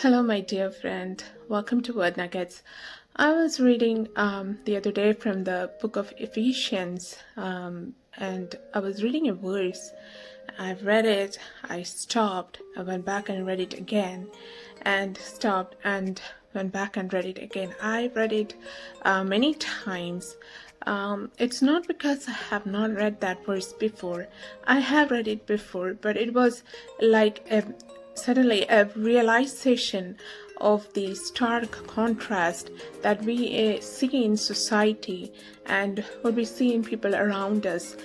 Hello, my dear friend. Welcome to Word Nuggets. I was reading the other day from the book of Ephesians, and I was reading a verse. I've read it, I stopped, I went back and read it again, and stopped and went back and read it again. I read it many times. It's not because I have not read that verse before. I have read it before, but it was like suddenly a realization of the stark contrast that we see in society and what we see in people around us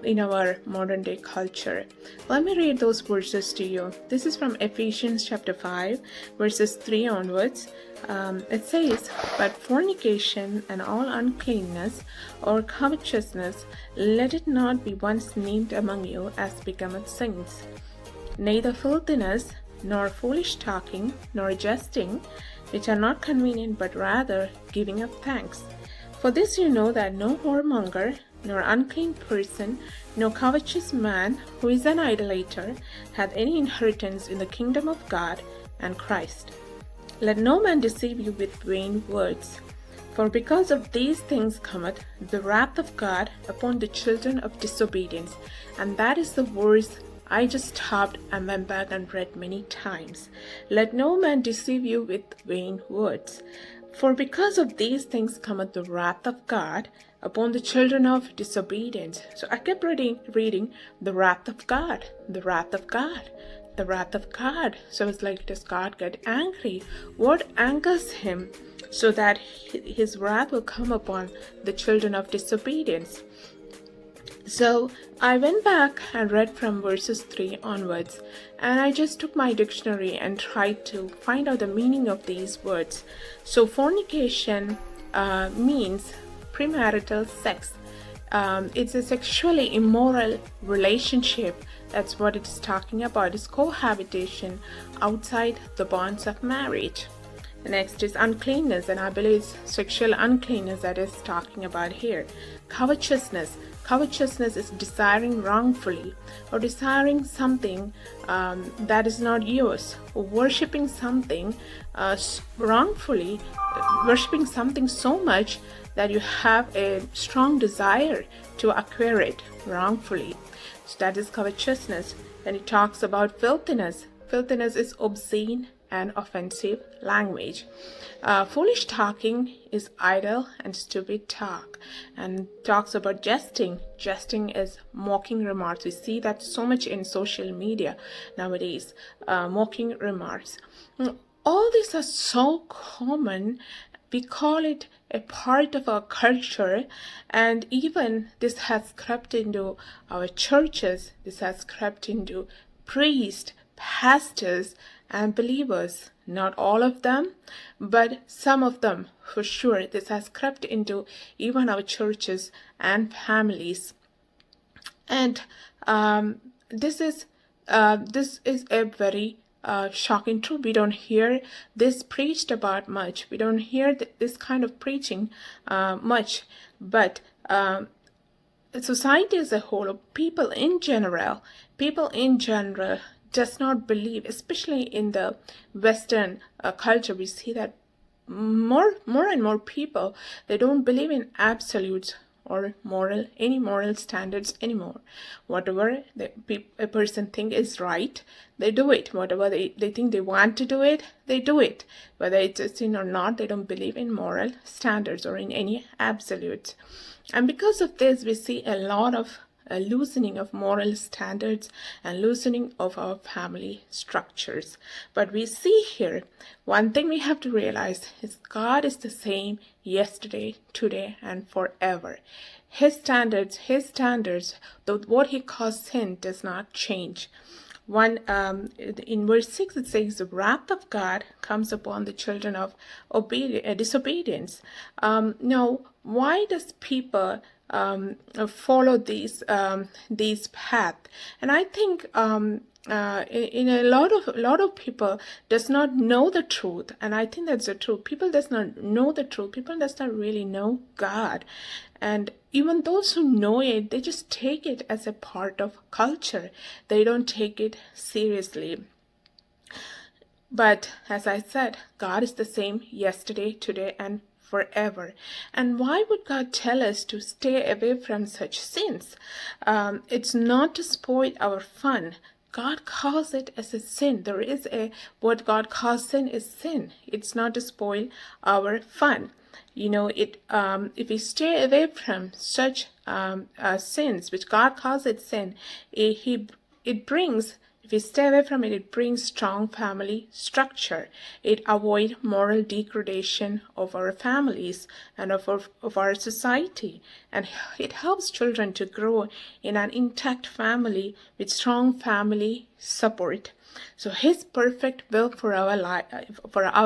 in our modern day culture. Let me read those verses to you. This is from Ephesians chapter 5, verses 3 onwards. It says, "But fornication and all uncleanness or covetousness, let it not be once named among you as becometh saints. Neither filthiness, nor foolish talking, nor jesting, which are not convenient, but rather giving of thanks. For this you know that no whoremonger, nor unclean person, nor covetous man, who is an idolater, hath any inheritance in the kingdom of God and Christ. Let no man deceive you with vain words. For because of these things cometh the wrath of God upon the children of disobedience." And that is the verse I just stopped and went back and read many times. Let no man deceive you with vain words. For because of these things cometh the wrath of God upon the children of disobedience. So I kept reading the wrath of God, the wrath of God, the wrath of God. So it's like, does God get angry? What angers him so that his wrath will come upon the children of disobedience? So I went back and read from verses 3 onwards, and I just took my dictionary and tried to find out the meaning of these words. So fornication means premarital sex. It's a sexually immoral relationship. That's what it's talking about. It's cohabitation outside the bonds of marriage. Next is uncleanness, and I believe it's sexual uncleanness that is talking about here. Covetousness. Covetousness is desiring wrongfully or desiring something that is not yours, or worshipping something wrongfully, worshipping something so much that you have a strong desire to acquire it wrongfully. So that is covetousness. Then it talks about filthiness. Filthiness is obscene and offensive language. Foolish talking is idle and stupid talk, and talks about jesting. Jesting is mocking remarks. We see that so much in social media nowadays, mocking remarks. All these are so common. We call it a part of our culture, and even this has crept into our churches. This has crept into priests, pastors, and believers. Not all of them, but some of them for sure. This has crept into even our churches and families. And this is a very shocking truth. We don't hear this preached about much. We don't hear this kind of preaching much. But society as a whole, or people in general, does not believe, especially in the Western culture. We see that more and more people, they don't believe in absolutes or any moral standards anymore. Whatever a person think is right, they do it. Whatever they think they want to do it, they do it. Whether it's a sin or not, they don't believe in moral standards or in any absolutes. And because of this, we see a lot of a loosening of moral standards and loosening of our family structures. But we see here, one thing we have to realize is God is the same yesterday, today, and forever. His standards, what he calls sin does not change. In verse 6 it says, "The wrath of God comes upon the children of disobedience." Now, why does people follow these path? And I think in a lot of people does not know the truth, and I think that's the truth. People does not know the truth. People does not really know God, and even those who know it, they just take it as a part of culture. They don't take it seriously. But as I said, God is the same yesterday, today, and forever. And why would God tell us to stay away from such sins? It's not to spoil our fun. God calls it as a sin. There is what God calls sin is sin. It's not to spoil our fun. If we stay away from such sins, which God calls it sin, it brings, if we stay away from it, it brings strong family structure. It avoids moral degradation of our families and of our society. And it helps children to grow in an intact family with strong family support. So his perfect will for our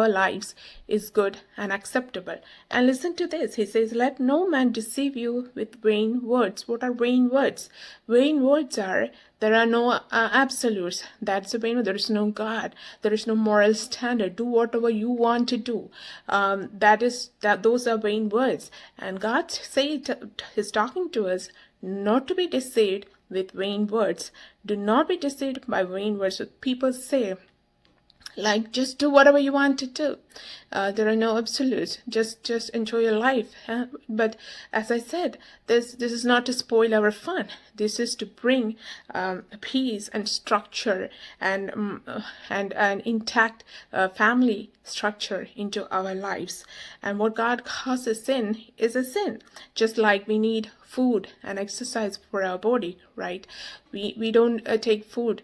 lives is good and acceptable. And listen to this. He says, let no man deceive you with vain words. What are vain words? Vain words are, there are no absolutes. That's the vain word. There is no God. There is no moral standard. Do whatever you want to do. Those are vain words. And God is talking to us not to be deceived with vain words. Do not be deceived by vain words. People say, like, just do whatever you want to do. There are no absolutes. Just enjoy your life. But as I said, this is not to spoil our fun. This is to bring peace and structure and an intact family structure into our lives. And what God calls a sin is a sin. Just like we need food and exercise for our body, right? We don't take food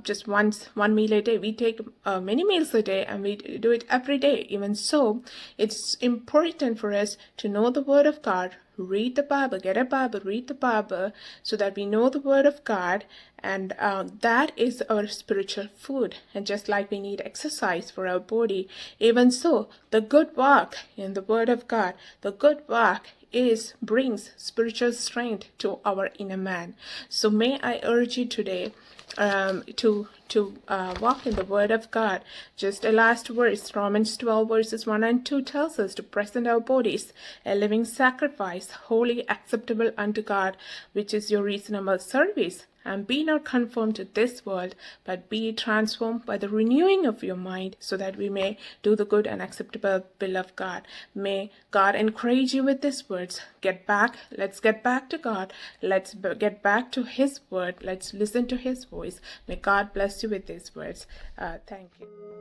just one meal a day. We take many meals a day, and we do it every day. Even so, it's important for us to know the Word of God, read the Bible, get a Bible, read the Bible, so that we know the Word of God, and that is our spiritual food. And just like we need exercise for our body, even so, the good walk in the Word of God, the good walk brings spiritual strength to our inner man. So may I urge you today to walk in the Word of God. Just a last verse, Romans 12 verses 1 and 2 tells us to present our bodies a living sacrifice, holy, acceptable unto God, which is your reasonable service. And be not conformed to this world, but be transformed by the renewing of your mind, so that we may do the good and acceptable will of God. May God encourage you with these words. Let's get back to God. Let's get back to His word. Let's listen to His voice. May God bless you with these words. Thank you.